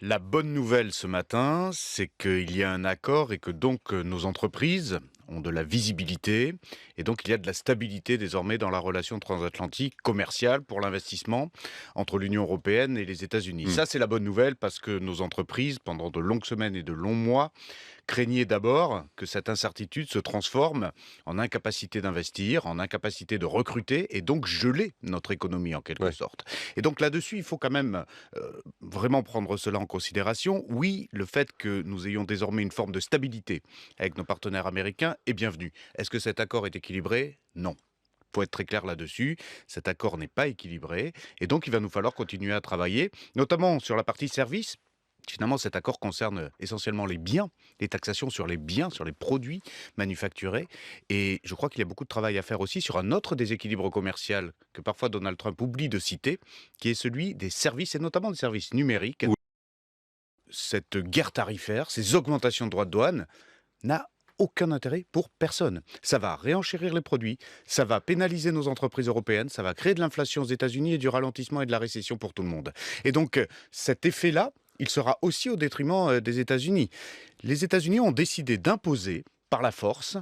La bonne nouvelle ce matin, c'est qu'il y a un accord et que donc nos entreprises ont de la visibilité et donc il y a de la stabilité désormais dans la relation transatlantique commerciale pour l'investissement entre l'Union européenne et les États-Unis. Mmh. Ça, c'est la bonne nouvelle parce que nos entreprises, pendant de longues semaines et de longs mois, craignaient d'abord que cette incertitude se transforme en incapacité d'investir, en incapacité de recruter et donc geler notre économie en quelque Ouais. sorte. Et donc là-dessus, il faut quand même vraiment prendre cela en considération. Oui, le fait que nous ayons désormais une forme de stabilité avec nos partenaires américains est bienvenu. Est-ce que cet accord est équilibré? Non. Il faut être très clair là-dessus. Cet accord n'est pas équilibré et donc il va nous falloir continuer à travailler, notamment sur la partie service. Finalement, cet accord concerne essentiellement les biens, les taxations sur les biens, sur les produits manufacturés. Et je crois qu'il y a beaucoup de travail à faire aussi sur un autre déséquilibre commercial que parfois Donald Trump oublie de citer, qui est celui des services et notamment des services numériques. Oui. Cette guerre tarifaire, ces augmentations de droits de douane, n'a aucun intérêt pour personne. Ça va réenchérir les produits, ça va pénaliser nos entreprises européennes, ça va créer de l'inflation aux États-Unis et du ralentissement et de la récession pour tout le monde. Et donc, cet effet-là, il sera aussi au détriment des États-Unis. Les États-Unis ont décidé d'imposer par la force,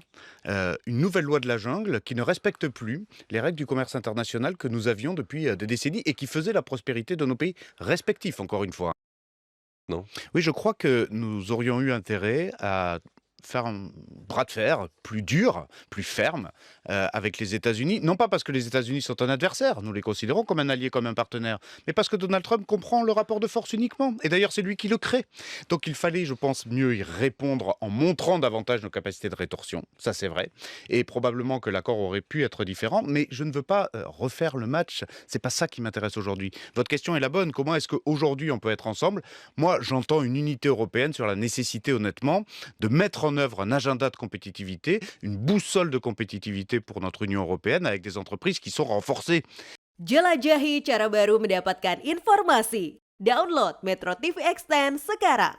une nouvelle loi de la jungle qui ne respecte plus les règles du commerce international que nous avions depuis des décennies et qui faisait la prospérité de nos pays respectifs, encore une fois. Non? Oui, je crois que nous aurions eu intérêt à faire un bras de fer plus dur, plus ferme, avec les États-Unis. Non pas parce que les États-Unis sont un adversaire, nous les considérons comme un allié, comme un partenaire, mais parce que Donald Trump comprend le rapport de force uniquement. Et d'ailleurs, c'est lui qui le crée. Donc il fallait, je pense, mieux y répondre en montrant davantage nos capacités de rétorsion. Ça, c'est vrai. Et probablement que l'accord aurait pu être différent, mais je ne veux pas refaire le match. C'est pas ça qui m'intéresse aujourd'hui. Votre question est la bonne. Comment est-ce qu'aujourd'hui on peut être ensemble? Moi, j'entends une unité européenne sur la nécessité, honnêtement, de mettre en œuvre un agenda de compétitivité, une boussole de compétitivité pour notre Union européenne avec des entreprises qui sont renforcées. Jelajahi cara baru mendapatkan informasi. Download Metro TV Extend sekarang.